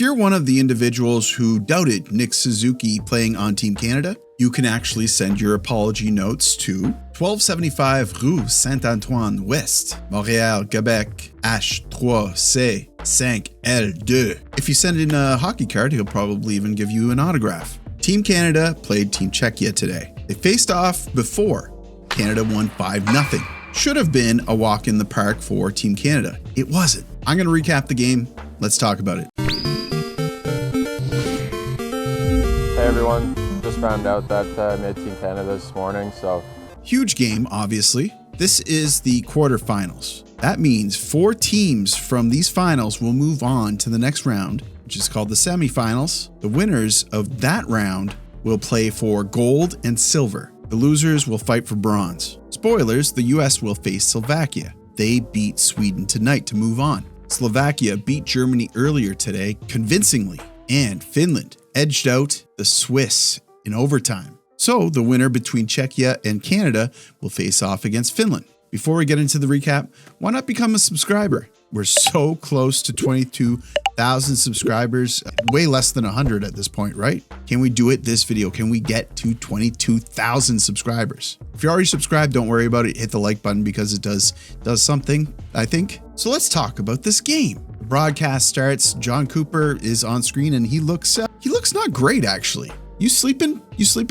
you're one of the individuals who doubted Nick Suzuki playing on Team Canada, you can actually send your apology notes to 1275 Rue Saint-Antoine Ouest, Montréal, Quebec, H3C5L2. If you send in a hockey card, he'll probably even give you an autograph. Team Canada played Team Czechia today. They faced off before. Canada won 5-0. Should have been a walk in the park for Team Canada. It wasn't. I'm going to recap the game. Let's talk about it. Hey everyone, just found out that I made Team Canada this morning, so. Huge game, obviously. This is the quarterfinals. That means 4 teams from these finals will move on to the next round, which is called the semifinals. The winners of that round will play for gold and silver. The losers will fight for bronze. Spoilers, the US will face Slovakia. They beat Sweden tonight to move on. Slovakia beat Germany earlier today convincingly, and Finland edged out the Swiss in overtime. So the winner between Czechia and Canada will face off against Finland. Before we get into the recap, why not become a subscriber? We're so close to 22,000 subscribers, way less than 100 at this point, right? Can we do it this video? Can we get to 22,000 subscribers? If you're already subscribed, don't worry about it. Hit the like button because it does something, I think. So let's talk about this game. The broadcast starts. John Cooper is on screen and he looks not great actually. You sleeping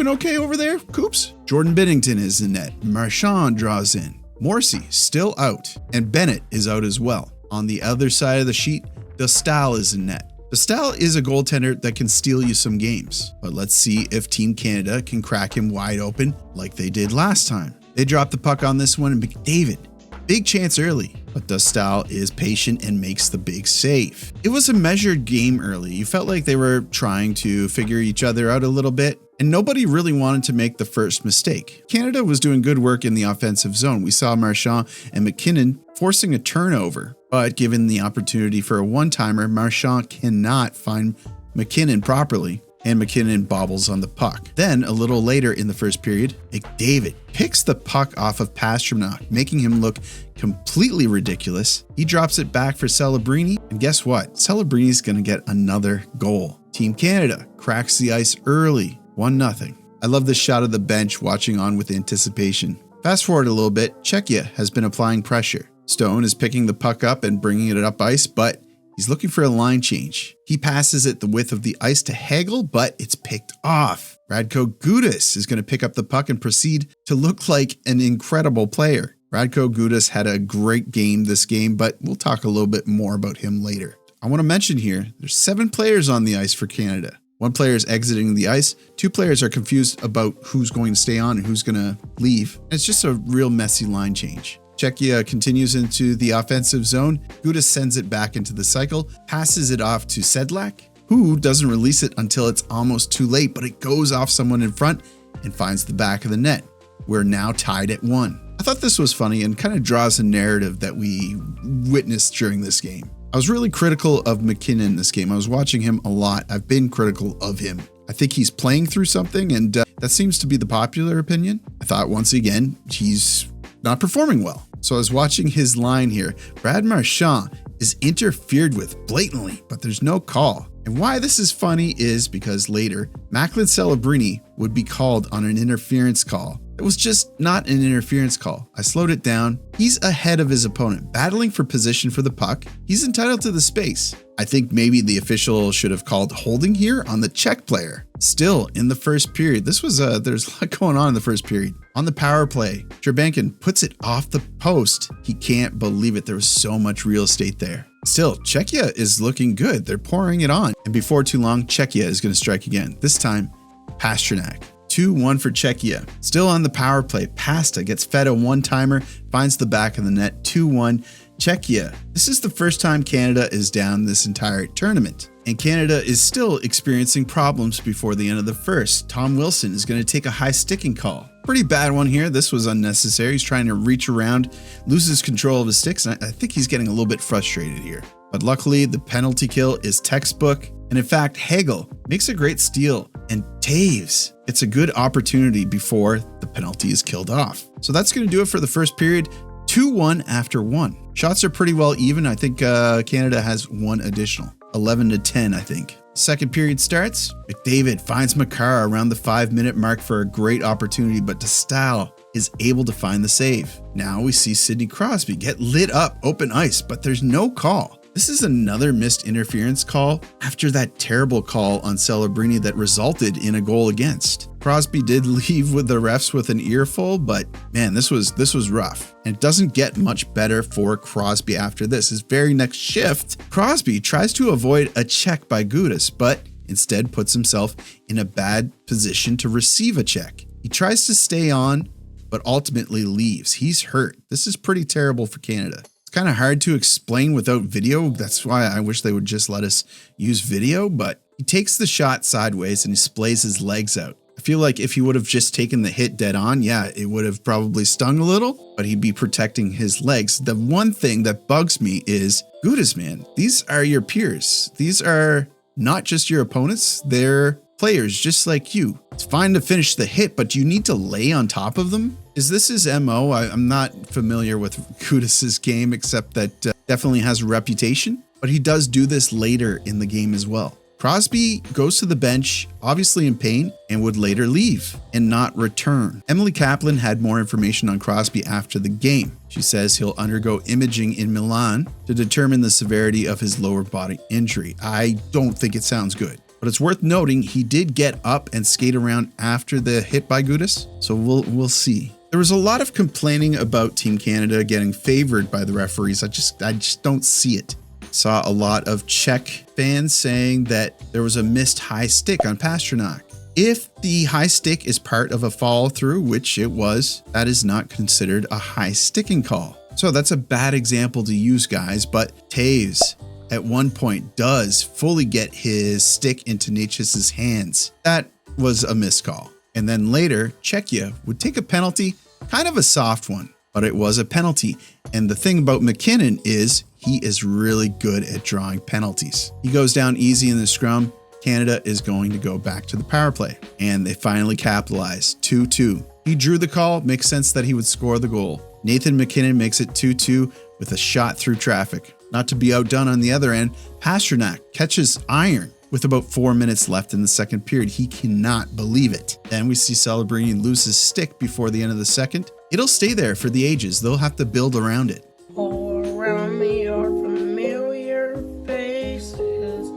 okay over there, Coops? Jordan Binnington is in net. Marchand draws in. Morrissey still out, and Bennett is out as well. On the other side of the sheet, Dostal is in net. Dostal is a goaltender that can steal you some games, but let's see if Team Canada can crack him wide open like they did last time. They dropped the puck on this one, and McDavid, big chance early, but Dostal is patient and makes the big save. It was a measured game early. You felt like they were trying to figure each other out a little bit, and nobody really wanted to make the first mistake. Canada was doing good work in the offensive zone. We saw Marchand and McKinnon forcing a turnover, but given the opportunity for a one-timer, Marchand cannot find McKinnon properly, and McKinnon bobbles on the puck. Then, a little later in the first period, McDavid picks the puck off of Pastrnak, making him look completely ridiculous. He drops it back for Celebrini, and guess what? Celebrini's going to get another goal. Team Canada cracks the ice early, 1-0. I love this shot of the bench watching on with anticipation. Fast forward a little bit, Czechia has been applying pressure. Stone is picking the puck up and bringing it up ice, but he's looking for a line change. He passes it the width of the ice to Hagel, but it's picked off. Radko Gudas is going to pick up the puck and proceed to look like an incredible player. Radko Gudas had a great game this game, but we'll talk a little bit more about him later. I want to mention here, there's 7 players on the ice for Canada. 1 player is exiting the ice. 2 players are confused about who's going to stay on and who's going to leave. It's just a real messy line change. Czechia continues into the offensive zone. Gudas sends it back into the cycle, passes it off to Sedlak, who doesn't release it until it's almost too late, but it goes off someone in front and finds the back of the net. We're now tied at 1. I thought this was funny and kind of draws a narrative that we witnessed during this game. I was really critical of McKinnon this game. I was watching him a lot. I've been critical of him. I think he's playing through something, and that seems to be the popular opinion. I thought once again, he's not performing well. So I was watching his line here. Brad Marchand is interfered with blatantly, but there's no call. And why this is funny is because later, Macklin Celebrini would be called on an interference call. It was just not an interference call. I slowed it down. He's ahead of his opponent, battling for position for the puck. He's entitled to the space. I think maybe the official should have called holding here on the Czech player. Still, in the first period, there's a lot going on in the first period. On the power play, Jerbankin puts it off the post. He can't believe it. There was so much real estate there. Still, Czechia is looking good. They're pouring it on. And before too long, Czechia is going to strike again. This time, Pastrnak. 2-1 for Czechia. Still on the power play, Pasta gets fed a one-timer, finds the back of the net, 2-1. Czechia. This is the first time Canada is down this entire tournament, and Canada is still experiencing problems before the end of the first. Tom Wilson is going to take a high sticking call. Pretty bad one here. This was unnecessary. He's trying to reach around, loses control of his sticks, and I think he's getting a little bit frustrated here. But luckily, the penalty kill is textbook, and in fact, Hagel makes a great steal, and Taves. It's a good opportunity before the penalty is killed off. So that's going to do it for the first period. 2-1 after 1. Shots are pretty well even. I think Canada has 1 additional. 11-10, I think. Second period starts. McDavid finds Makar around the 5-minute mark for a great opportunity, but Dostal is able to find the save. Now we see Sidney Crosby get lit up open ice, but there's no call. This is another missed interference call after that terrible call on Celebrini that resulted in a goal against. Crosby did leave with the refs with an earful, but man, this was rough. And it doesn't get much better for Crosby after this. His very next shift, Crosby tries to avoid a check by Gudas, but instead puts himself in a bad position to receive a check. He tries to stay on, but ultimately leaves. He's hurt. This is pretty terrible for Canada. Kind of hard to explain without video. That's why I wish they would just let us use video, but he takes the shot sideways and he splays his legs out. I feel like if he would have just taken the hit dead on, yeah, it would have probably stung a little, but he'd be protecting his legs. The one thing that bugs me is Gudas, man. These are your peers. These are not just your opponents. They're players just like you. It's fine to finish the hit, but you need to lay on top of them. Is this his MO? I'm not familiar with Gudas's game, except that definitely has a reputation, but he does do this later in the game as well. Crosby goes to the bench, obviously in pain, and would later leave and not return. Emily Kaplan had more information on Crosby after the game. She says he'll undergo imaging in Milan to determine the severity of his lower body injury. I don't think it sounds good. But it's worth noting he did get up and skate around after the hit by Gudas, so we'll see. There was a lot of complaining about Team Canada getting favored by the referees. I just don't see it. Saw a lot of Czech fans saying that there was a missed high stick on Pastrnak. If the high stick is part of a follow through, which it was, that is not considered a high sticking call. So that's a bad example to use, guys, but Taves at one point does fully get his stick into Necas's hands. That was a missed call. And then later, Czechia would take a penalty, kind of a soft one, but it was a penalty. And the thing about MacKinnon is he is really good at drawing penalties. He goes down easy in the scrum. Canada is going to go back to the power play. And they finally capitalize 2-2. He drew the call. Makes sense that he would score the goal. Nathan MacKinnon makes it 2-2 with a shot through traffic. Not to be outdone on the other end, Pastrnak catches iron with about 4 minutes left in the second period. He cannot believe it. Then we see Celebrini lose his stick before the end of the second. It'll stay there for the ages. They'll have to build around it. All around me are familiar faces.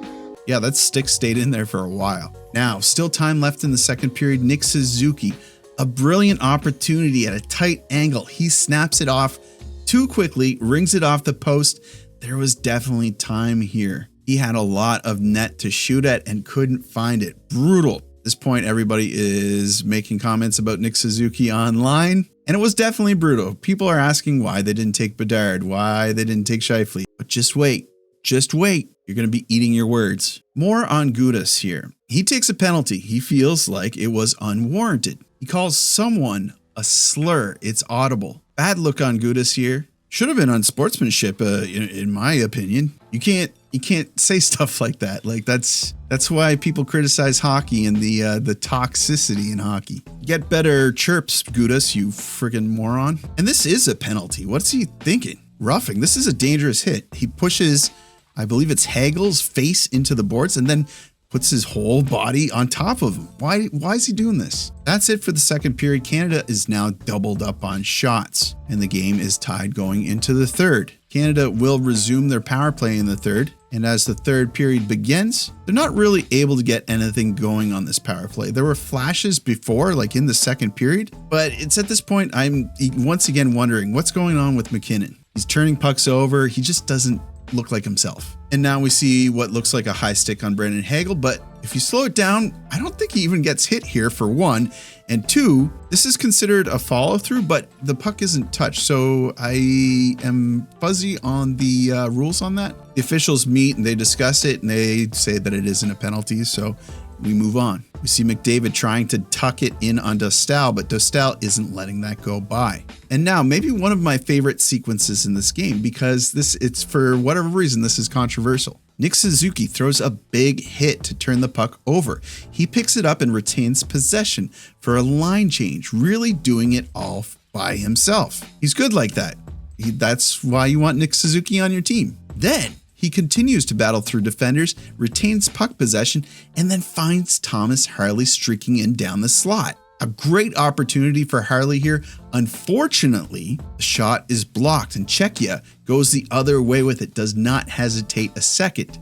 Yeah, that stick stayed in there for a while. Now, still time left in the second period. Nick Suzuki, a brilliant opportunity at a tight angle. He snaps it off too quickly, rings it off the post. There was definitely time here. He had a lot of net to shoot at and couldn't find it. Brutal. At this point, everybody is making comments about Nick Suzuki online, and it was definitely brutal. People are asking why they didn't take Bedard, why they didn't take Scheifele. But just wait. Just wait. You're going to be eating your words. More on Gudas here. He takes a penalty. He feels like it was unwarranted. He calls someone a slur. It's audible. Bad look on Gudas here. Should have been on sportsmanship, in my opinion. You can't say stuff like that. Like that's why people criticize hockey and the toxicity in hockey. Get better chirps, Gudas, you friggin' moron. And this is a penalty. What's he thinking? Roughing. This is a dangerous hit. He pushes, I believe it's Hagel's face into the boards and then puts his whole body on top of him. Why is he doing this? That's it for the second period. Canada is now doubled up on shots, and the game is tied going into the third. Canada will resume their power play in the third, and as the third period begins, they're not really able to get anything going on this power play. There were flashes before, like in the second period, but it's at this point I'm once again wondering what's going on with MacKinnon. He's turning pucks over. He just doesn't look like himself. And now we see what looks like a high stick on Brendan Hagel, but if you slow it down, I don't think he even gets hit here, for one. And two, this is considered a follow through, but the puck isn't touched. So I am fuzzy on the rules on that. The officials meet and they discuss it and they say that it isn't a penalty. So we move on. We see McDavid trying to tuck it in on Dostal, but Dostal isn't letting that go by. And now maybe one of my favorite sequences in this game, because it's for whatever reason, this is controversial. Nick Suzuki throws a big hit to turn the puck over. He picks it up and retains possession for a line change, really doing it all by himself. He's good like that. That's why you want Nick Suzuki on your team. Then He continues to battle through defenders, retains puck possession, and then finds Thomas Harley streaking in down the slot. A great opportunity for Harley here. Unfortunately, the shot is blocked and Czechia goes the other way with it, does not hesitate a second.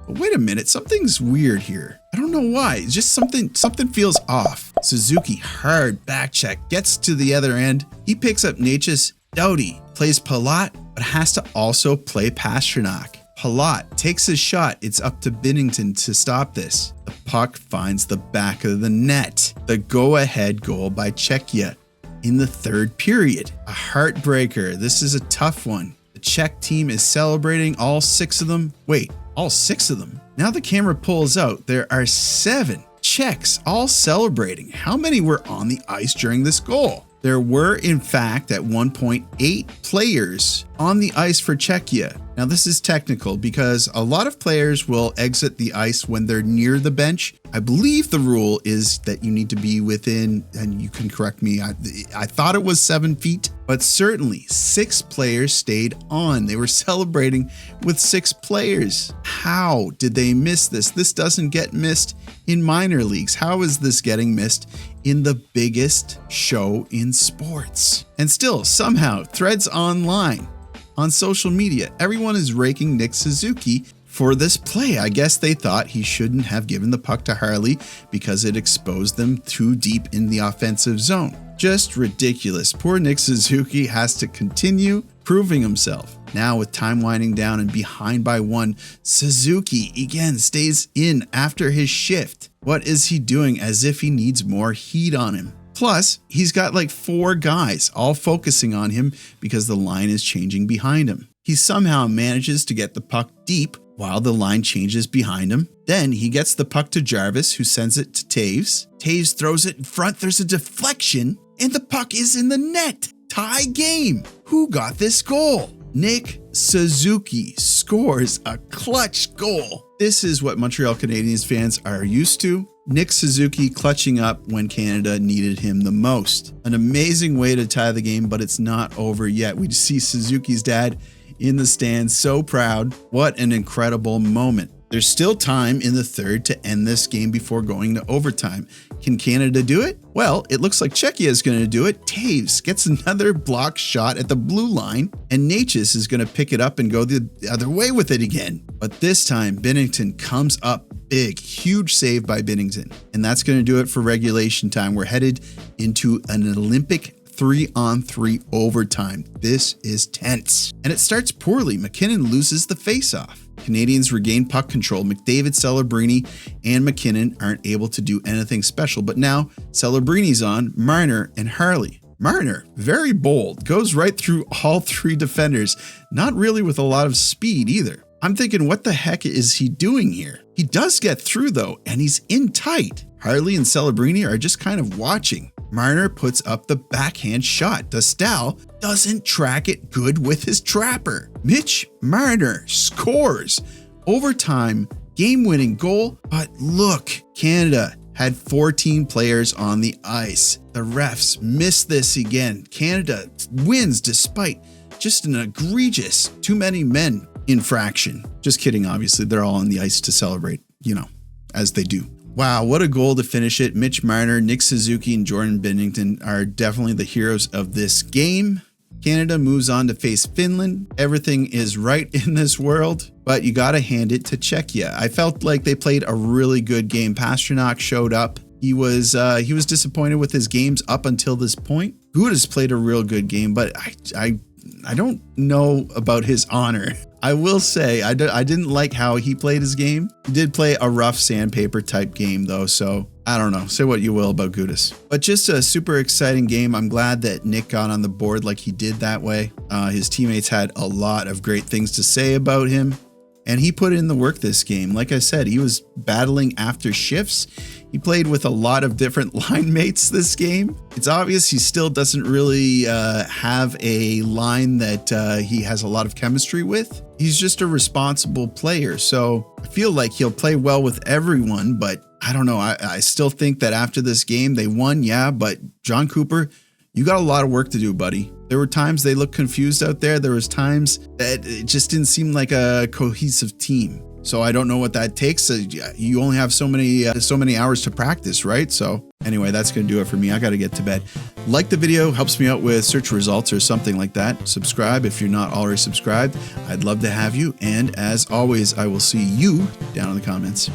But wait a minute, something's weird here. I don't know why, it's just something feels off. Suzuki, hard back check, gets to the other end. He picks up Natchez. Doughty plays Palat, but has to also play Pastrnak. Palat takes his shot. It's up to Binnington to stop this. The puck finds the back of the net. The go-ahead goal by Czechia in the third period. A heartbreaker. This is a tough one. The Czech team is celebrating, all 6 of them. Wait, all 6 of them? Now the camera pulls out. There are 7 Czechs all celebrating. How many were on the ice during this goal? There were, in fact, at one point, 8 players on the ice for Czechia. Now, this is technical because a lot of players will exit the ice when they're near the bench. I believe the rule is that you need to be within, and you can correct me, I thought it was 7 feet, but certainly 6 players stayed on. They were celebrating with 6 players. How did they miss this? This doesn't get missed in minor leagues. How is this getting missed in the biggest show in sports? And still, somehow, threads online, on social media, everyone is raking Nick Suzuki for this play. I guess they thought he shouldn't have given the puck to Harley because it exposed them too deep in the offensive zone. Just ridiculous. Poor Nick Suzuki has to continue proving himself. Now with time winding down and behind by 1, Suzuki again stays in after his shift. What is he doing? As if he needs more heat on him. Plus, he's got like 4 guys all focusing on him because the line is changing behind him. He somehow manages to get the puck deep while the line changes behind him. Then he gets the puck to Jarvis, who sends it to Taves. Taves throws it in front. There's a deflection and the puck is in the net. Tie game. Who got this goal? Nick Suzuki scores a clutch goal. This is what Montreal Canadiens fans are used to. Nick Suzuki clutching up when Canada needed him the most. An amazing way to tie the game, but it's not over yet. We see Suzuki's dad in the stands, so proud. What an incredible moment. There's still time in the third to end this game before going to overtime. Can Canada do it? Well, it looks like Czechia is going to do it. Taves gets another block shot at the blue line, and Natchez is going to pick it up and go the other way with it again. But this time, Binnington comes up big. Huge save by Binnington. And that's going to do it for regulation time. We're headed into an Olympic 3-on-3 overtime. This is tense. And it starts poorly. McKinnon loses the faceoff. Canadians regain puck control. McDavid, Celebrini, and McKinnon aren't able to do anything special, but now Celebrini's on, Marner, and Harley. Marner, very bold, goes right through all 3 defenders, not really with a lot of speed either. I'm thinking, what the heck is he doing here? He does get through though, and he's in tight. Harley and Celebrini are just kind of watching. Marner puts up the backhand shot. Dostal doesn't track it good with his trapper. Mitch Marner scores. Overtime, game-winning goal. But look, Canada had 14 players on the ice. The refs missed this again. Canada wins despite just an egregious too many men infraction. Just kidding, obviously. They're all on the ice to celebrate, as they do. Wow, what a goal to finish it. Mitch Marner, Nick Suzuki, and Jordan Binnington are definitely the heroes of this game. Canada moves on to face Finland. Everything is right in this world, but you got to hand it to Czechia. I felt like they played a really good game. Pastrnak showed up. He was disappointed with his games up until this point. Gudas played a real good game, but I don't know about his honor. I will say I didn't like how he played his game. He did play a rough sandpaper type game though, so I don't know. Say what you will about Gudas. But just a super exciting game. I'm glad that Nick got on the board like he did that way. His teammates had a lot of great things to say about him, and he put in the work this game. Like I said, he was battling after shifts. He played with a lot of different line mates this game. It's obvious he still doesn't really have a line that he has a lot of chemistry with. He's just a responsible player. So I feel like he'll play well with everyone, but I don't know. I still think that after this game, they won, yeah, but John Cooper You got a lot of work to do, buddy. There were times they looked confused out there. There was times that it just didn't seem like a cohesive team. So I don't know what that takes. You only have so many hours to practice, right? So anyway, that's going to do it for me. I got to get to bed. Like the video, helps me out with search results or something like that. Subscribe if you're not already subscribed. I'd love to have you. And as always, I will see you down in the comments.